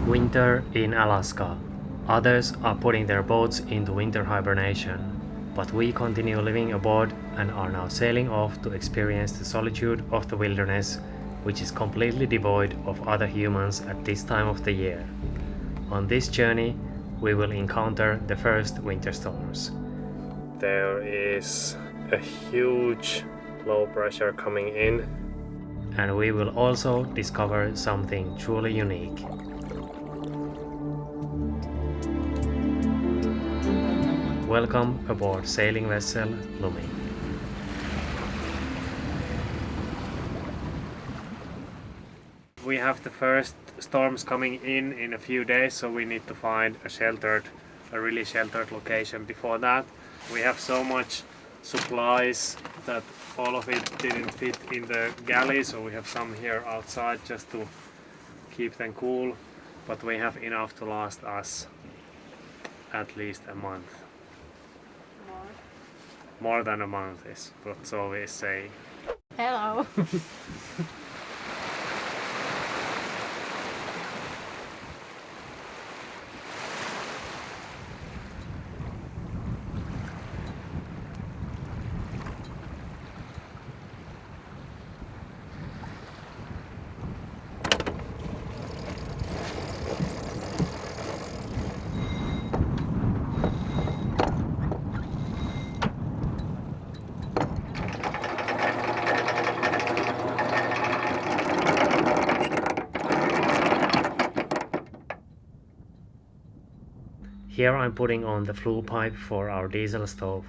Winter in Alaska. Others are putting their boats into winter hibernation, but we continue living aboard and are now sailing off to experience the solitude of the wilderness, which is completely devoid of other humans at this time of the year. On this journey, we will encounter the first winter storms. There is a huge low pressure coming in, and we will also discover something truly unique. Welcome aboard sailing vessel Lumi. We have the first storms coming in a few days, so we need to find a really sheltered location before that. We have so much supplies that all of it didn't fit in the galley, so we have some here outside just to keep them cool, but we have enough to last us at least a month. More than a month is what's always saying. Hello. Here I'm putting on the flue pipe for our diesel stove.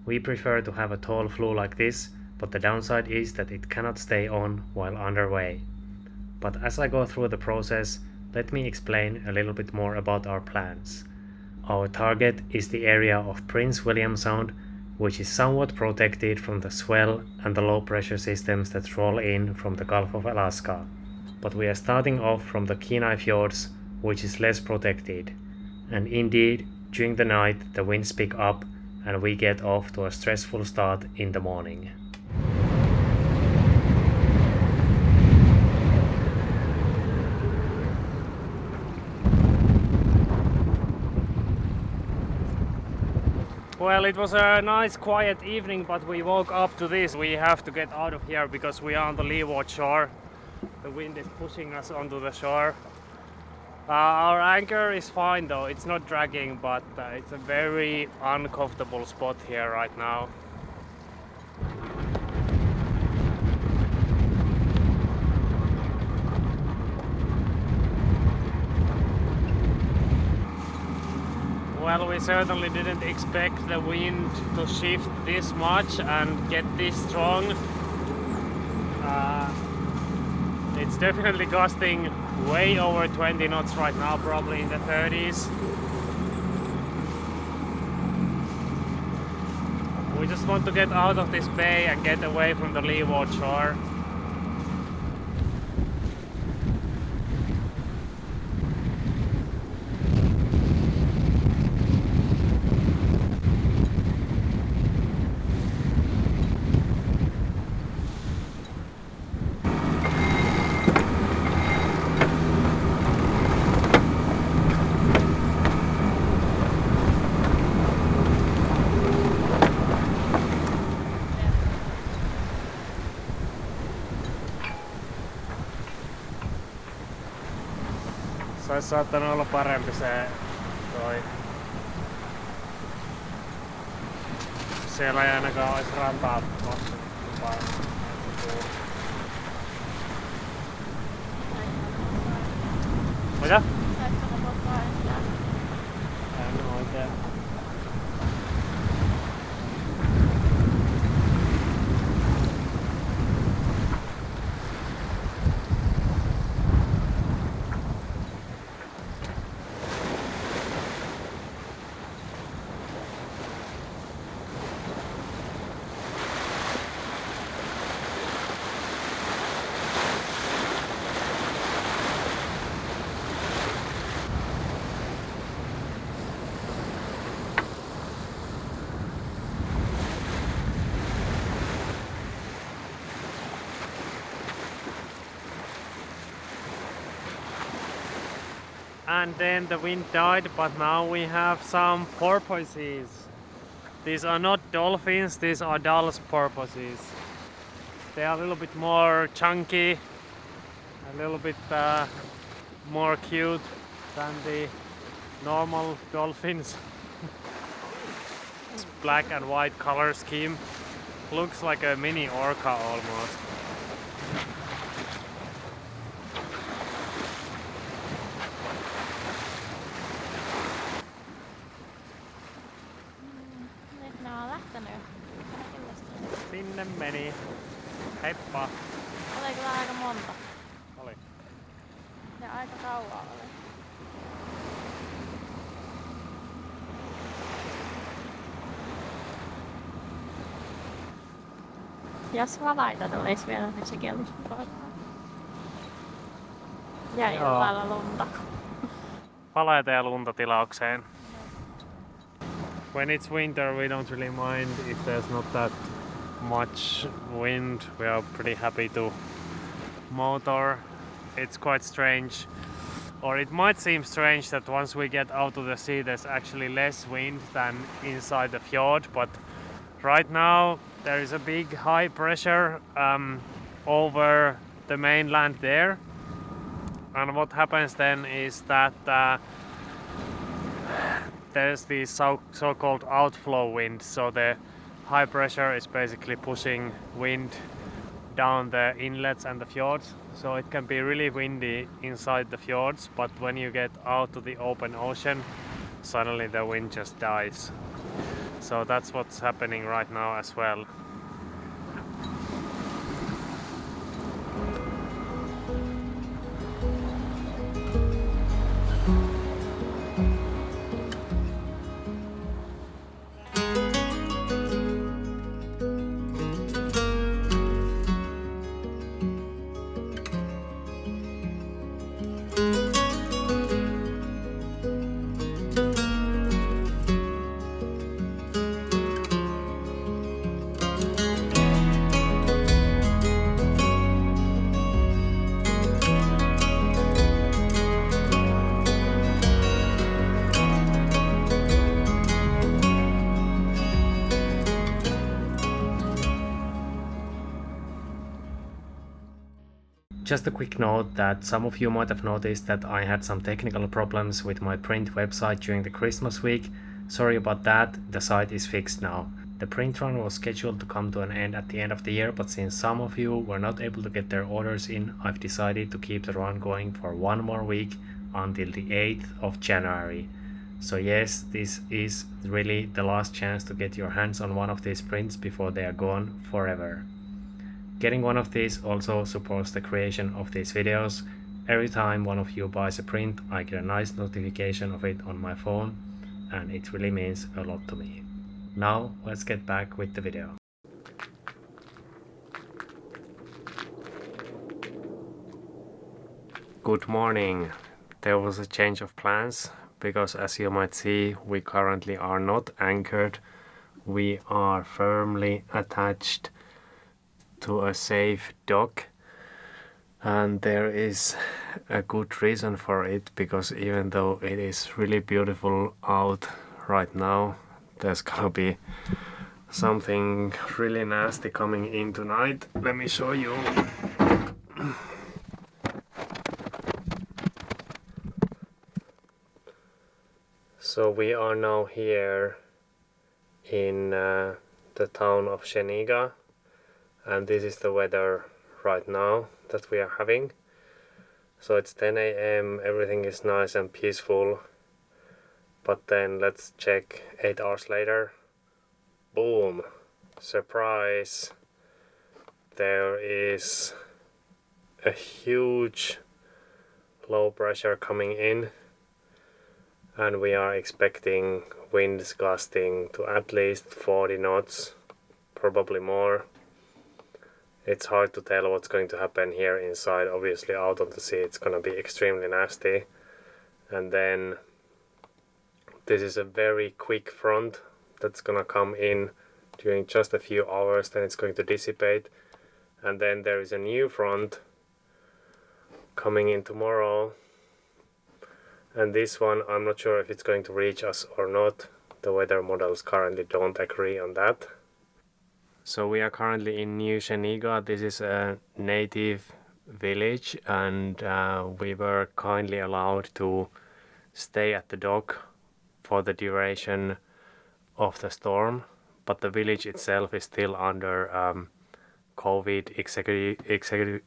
We prefer to have a tall flue like this, but the downside is that it cannot stay on while underway. But as I go through the process, let me explain a little bit more about our plans. Our target is the area of Prince William Sound, which is somewhat protected from the swell and the low pressure systems that roll in from the Gulf of Alaska. But we are starting off from the Kenai Fjords, which is less protected. And indeed, during the night the winds pick up and we get off to a stressful start in the morning. Well, it was a nice quiet evening, but we woke up to this. We have to get out of here because we are on the leeward shore. The wind is pushing us onto the shore. Our anchor is fine though, it's not dragging, but it's a very uncomfortable spot here right now. Well, we certainly didn't expect the wind to shift this much and get this strong. It's definitely gusting way over 20 knots right now, probably in the 30s. We just want to get out of this bay and get away from the leeward shore. Se olisi saattanut olla parempi se toi. Siellä ei ainakaan olisi rantaa nostettu paljon. Mitä? Saitko lopettaa ensin? En oikein. and then the wind died, but now we have some porpoises. These are not dolphins, these are Dall's porpoises. They are a little bit more chunky, a little bit more cute than the normal dolphins. It's black and white color scheme. Looks like a mini orca almost. Nyt ne on lähtenyt. Ilmestynyt. Sinne meni. Heippa. Oli kyllä aika monta. Oli. Ja aika kauan oli. Jos valaita tulisi vielä, niin sekin olisi mukavaa. Ja Joo. illalla lunta. Valaita ja lunta tilaukseen. When it's winter, we don't really mind if there's not that much wind. We are pretty happy to motor. It's quite strange, or it might seem strange that once we get out of the sea there's actually less wind than inside the fjord, but right now there is a big high pressure over the mainland there, and what happens then is that there's the so-called outflow wind, so the high pressure is basically pushing wind down the inlets and the fjords, so it can be really windy inside the fjords, but when you get out to the open ocean suddenly the wind just dies. So that's what's happening right now as well. Just a quick note that some of you might have noticed that I had some technical problems with my print website during the Christmas week. Sorry about that, the site is fixed now. The print run was scheduled to come to an end at the end of the year, but since some of you were not able to get their orders in, I've decided to keep the run going for one more week until the 8th of January. So yes, this is really the last chance to get your hands on one of these prints before they are gone forever. Getting one of these also supports the creation of these videos. Every time one of you buys a print, I get a nice notification of it on my phone, and it really means a lot to me. Now let's get back with the video. Good morning. There was a change of plans because, as you might see, we currently are not anchored. We are firmly attached to a safe dock, and there is a good reason for it, because even though it is really beautiful out right now, there's gonna be something really nasty coming in tonight. Let me show you. So we are now here in the town of Sheniga, and this is the weather right now that we are having. So it's 10 a.m. everything is nice and peaceful, but then let's check 8 hours later. Boom! Surprise! There is a huge low pressure coming in, and we are expecting winds gusting to at least 40 knots, probably more. It's hard to tell what's going to happen here inside. Obviously out on the sea it's gonna be extremely nasty. And then this is a very quick front that's gonna come in during just a few hours, then it's going to dissipate. And then there is a new front coming in tomorrow, And this one, I'm not sure if it's going to reach us or not. The weather models currently don't agree on that. So we are currently in New Sheniga. This is a native village, and we were kindly allowed to stay at the dock for the duration of the storm. But the village itself is still under COVID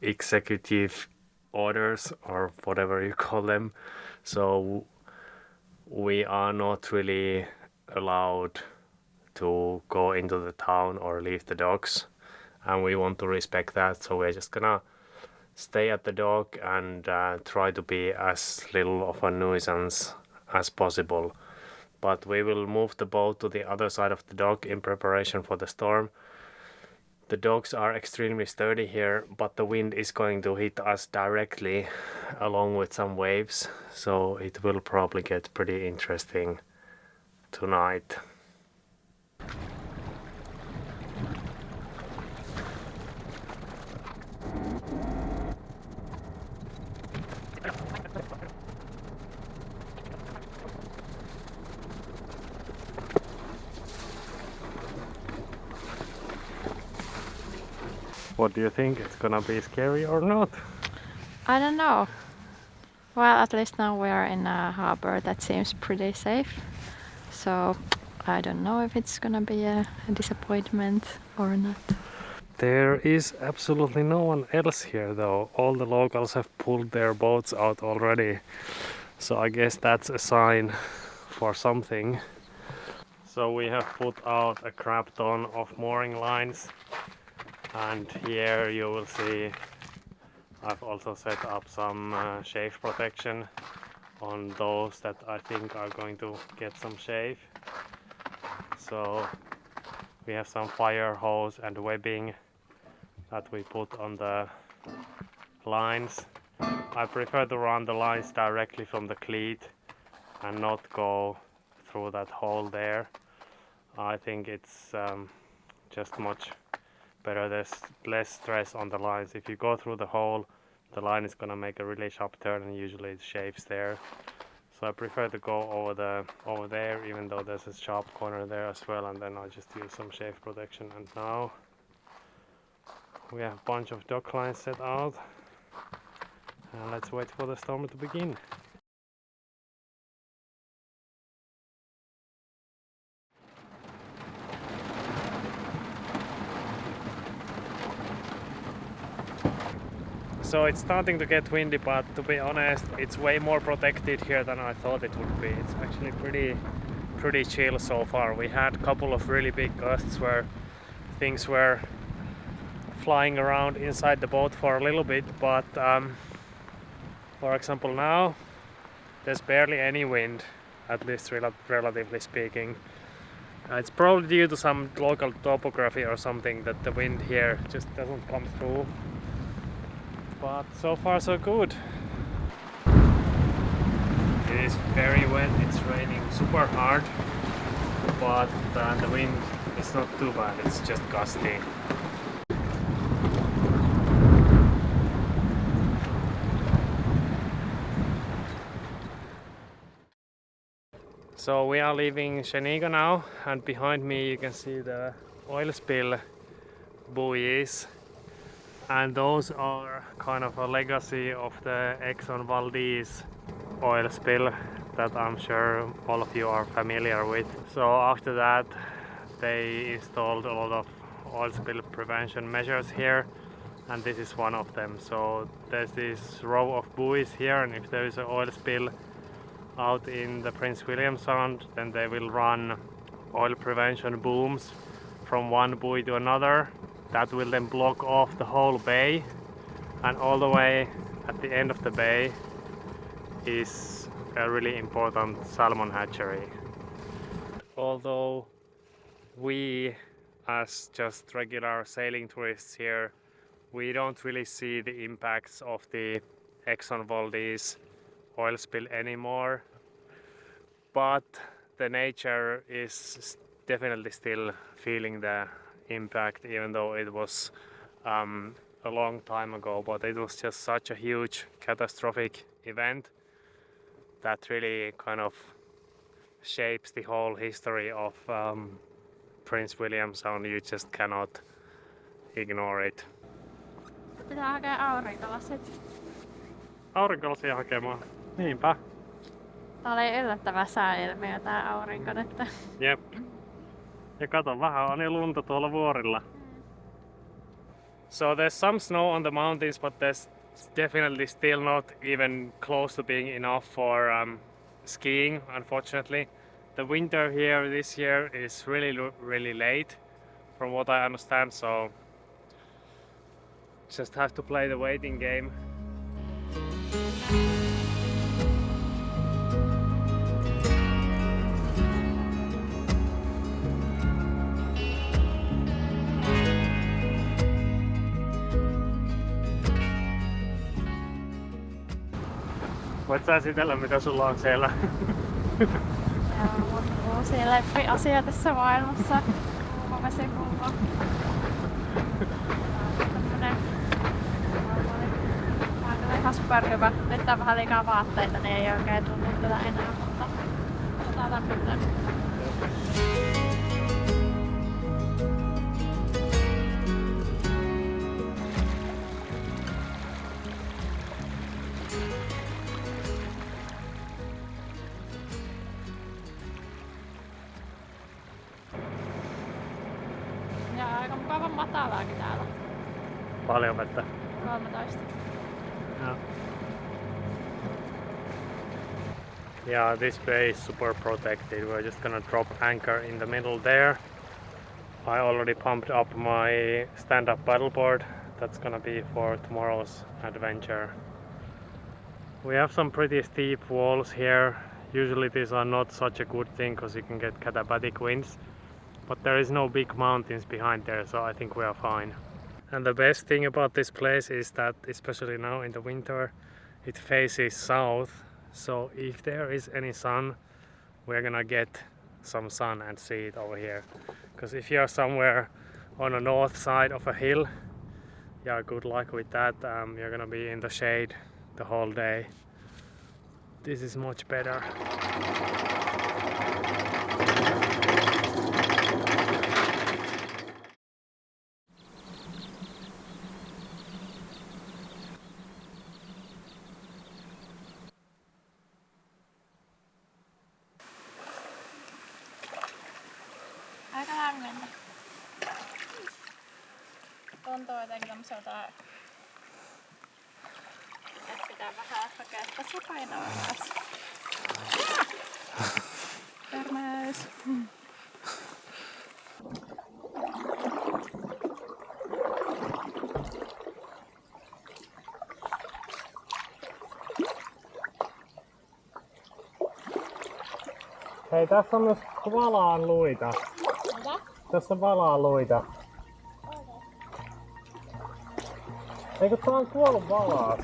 executive orders, or whatever you call them. So we are not really allowed to go into the town or leave the docks, and we want to respect that. So we're just gonna stay at the dock and try to be as little of a nuisance as possible. But we will move the boat to the other side of the dock in preparation for the storm. The docks are extremely sturdy here, but the wind is going to hit us directly along with some waves, so it will probably get pretty interesting tonight. What do you think? It's gonna be scary or not? I don't know. Well, at least now we are in a harbor that seems pretty safe. So I don't know if it's gonna be a disappointment or not. There is absolutely no one else here though. All the locals have pulled their boats out already. So I guess that's a sign for something. So we have put out a crap ton of mooring lines, and here you will see I've also set up some shave protection on those that I think are going to get some shave. So we have some fire hose and webbing that we put on the lines. I prefer to run the lines directly from the cleat and not go through that hole there. I think it's just much better. There's less stress on the lines. If you go through the hole, the line is gonna make a really sharp turn, and usually it shaves there. So I prefer to go over there, even though there's a sharp corner there as well, and then I just use some shave protection. And now we have a bunch of dock lines set out, and let's wait for the storm to begin. So it's starting to get windy, but to be honest, it's way more protected here than I thought it would be. It's actually pretty chill so far. We had a couple of really big gusts where things were flying around inside the boat for a little bit, but for example now there's barely any wind, at least relatively speaking. It's probably due to some local topography or something that the wind here just doesn't come through. But so far so good. It is very wet, it's raining super hard, but the wind is not too bad, it's just gusty. So we are leaving Sheniga now, and behind me you can see the oil spill buoys, and those are kind of a legacy of the Exxon Valdez oil spill that I'm sure all of you are familiar with. So after that they installed a lot of oil spill prevention measures here, and this is one of them. So there's this row of buoys here, and if there is an oil spill out in the Prince William Sound, then they will run oil prevention booms from one buoy to another. That will then block off the whole bay, and all the way at the end of the bay is a really important salmon hatchery. Although we, as just regular sailing tourists here, we don't really see the impacts of the Exxon Valdez oil spill anymore, but the nature is definitely still feeling the impact, even though it was a long time ago. But it was just such a huge catastrophic event that really kind of shapes the whole history of Prince William Sound. You just cannot ignore it. Pitää hakea aurinkolasit. Aurinkolasia hakemaan. Niinpä. Tää oli yllättävä sääilmiö tää aurinko nyt. Jep. Ja kato, vähän on jo lunta tuolla vuorilla. So there's some snow on the mountains, but there's definitely still not even close to being enough for skiing, unfortunately. The winter here this year is really late, from what I understand, so just have to play the waiting game. Voit sä esitellä, mitä sulla on siellä? Mun uusi lempiasia tässä maailmassa. Kuumavesipullo. Tämmönen ihan superhyvä. Nyt on vähän liikaa vaatteita, niin ei oikein tunnu tätä enää, mutta otetaan nyt. Ja aika mukavan matalaakin täällä. Paljon vettä. 13. Yeah, this bay is super protected. We're just gonna drop anchor in the middle there. I already pumped up my stand-up paddleboard. That's gonna be for tomorrow's adventure. We have some pretty steep walls here. Usually these are not such a good thing because you can get katabatic winds. But there is no big mountains behind there, so I think we are fine. And the best thing about this place is that, especially now in the winter, it faces south. So if there is any sun, we're gonna get some sun and see it over here. Because if you're somewhere on the north side of a hill, yeah, good luck with that. You're gonna be in the shade the whole day. This is much better. Aika lämmintä. Tuntuu jotenkin tämmöseltä, että pitää vähän hakea tasapainoa myös. Törmäys. Hei, tässä on myös valaan luita. Mitä? Tässä on valaan luita. Eikö tää on kuollut valaas?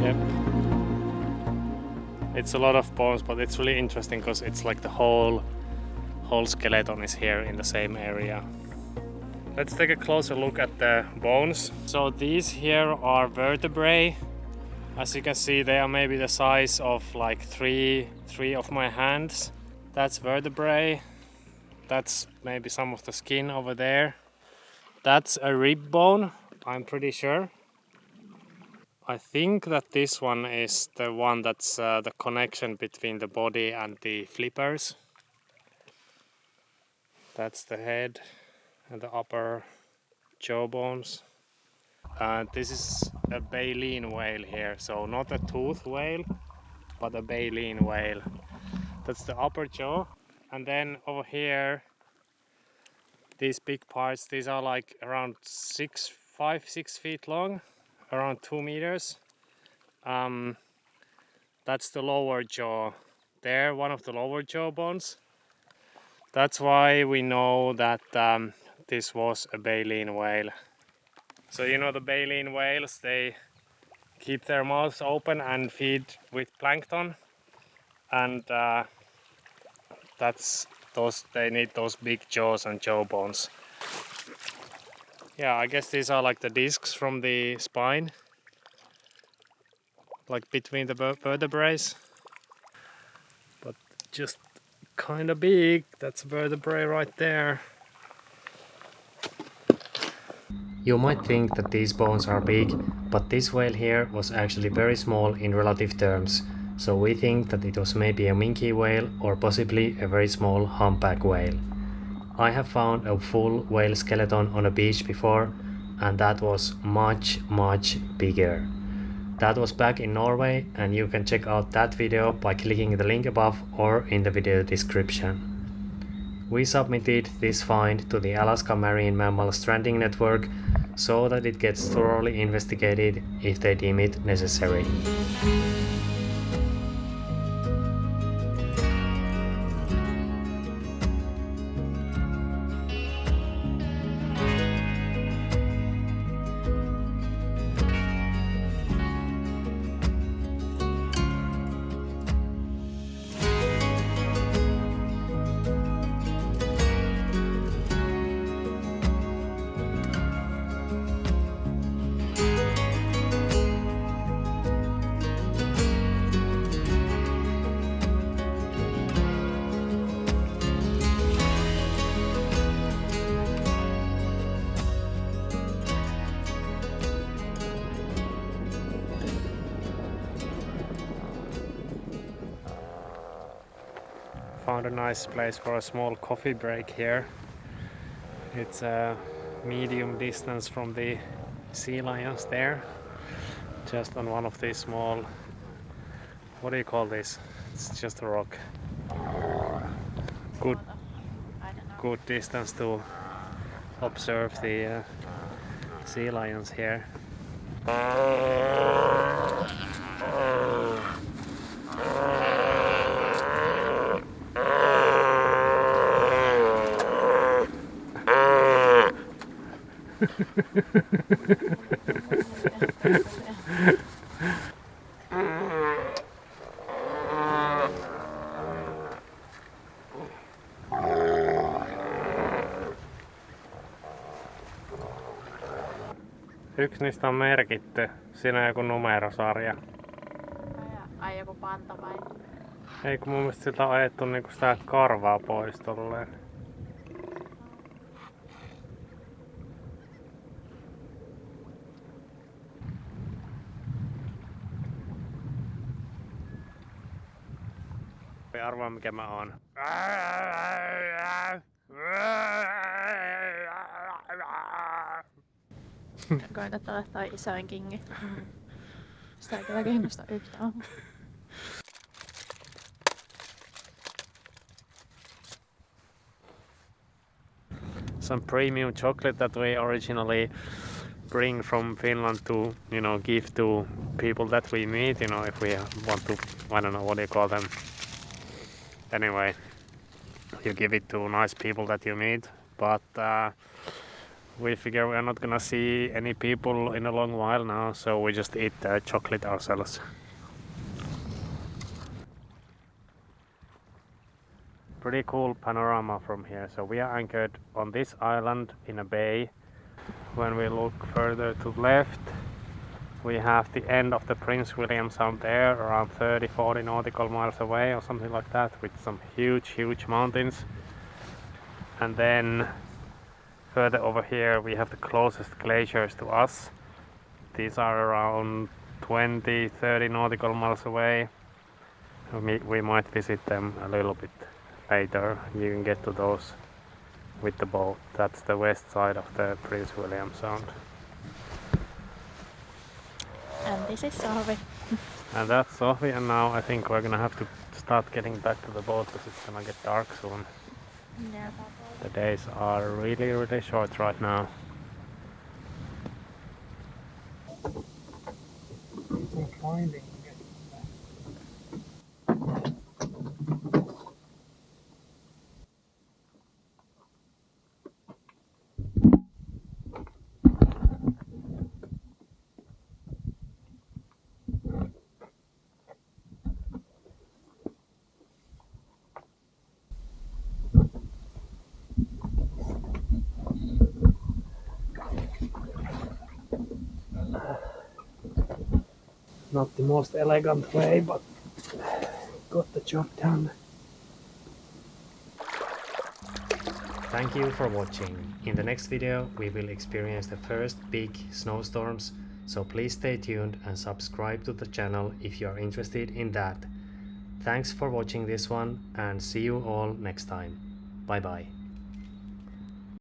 Yep. It's a lot of bones, but it's really interesting because it's like the whole skeleton is here in the same area. Let's take a closer look at the bones. So these here are vertebrae. As you can see, they are maybe the size of like three of my hands. That's vertebrae. That's maybe some of the skin over there. That's a rib bone, I'm pretty sure. I think that this one is the one that's the connection between the body and the flippers. That's the head and the upper jaw bones. This is a baleen whale here, so not a tooth whale, but a baleen whale. That's the upper jaw. And then over here, these big parts, these are like around 6 feet long, around 2 meters. That's the lower jaw. There, one of the lower jaw bones. That's why we know that this was a baleen whale. So you know the baleen whales, they keep their mouths open and feed with plankton, and they need those big jaws and jaw bones. Yeah, I guess these are like the discs from the spine, like between the vertebrae, but just kind of big. That's a vertebrae right there. You might think that these bones are big, but this whale here was actually very small in relative terms, so we think that it was maybe a minke whale or possibly a very small humpback whale. I have found a full whale skeleton on a beach before, and that was much bigger. That was back in Norway, and you can check out that video by clicking the link above or in the video description. We submitted this find to the Alaska Marine Mammal Stranding Network so that it gets thoroughly investigated if they deem it necessary. Found a nice place for a small coffee break here. It's a medium distance from the sea lions there, just on one of these small, what do you call this? It's just a rock. Good distance to observe the sea lions here. Yksi niistä on merkitty. Siinä on joku numerosarja. Ai joku panta vai? Ei kun mun mielestä siltä on ajettu niinku sitä karvaa pois tolleen. Arvaa mikä mä oon. Koitat olla toi isoin kingi. Sitä ei kyllä kiinnosta yhtään. Some premium chocolate that we originally bring from Finland to, give to people that we meet, if we want to, I don't know what do you call them. Anyway, you give it to nice people that you meet, but we figure we're not gonna see any people in a long while now, so we just eat the chocolate ourselves. Pretty cool panorama from here. So we are anchored on this island in a bay. When we look further to the left, we have the end of the Prince William Sound there, around 30-40 nautical miles away or something like that, with some huge mountains. And then further over here we have the closest glaciers to us. These are around 20-30 nautical miles away. We might visit them a little bit later. You can get to those with the boat. That's the west side of the Prince William Sound. And this is Sophie. And that's Sophie, and now I think we're gonna have to start getting back to the boat because it's gonna get dark soon. Yeah. The days are really short right now. Some finding. Not the most elegant way, but got the job done. Thank you for watching. In the next video we will experience the first big snowstorms, so please stay tuned and subscribe to the channel if you are interested in that. Thanks for watching this one and see you all next time. Bye bye.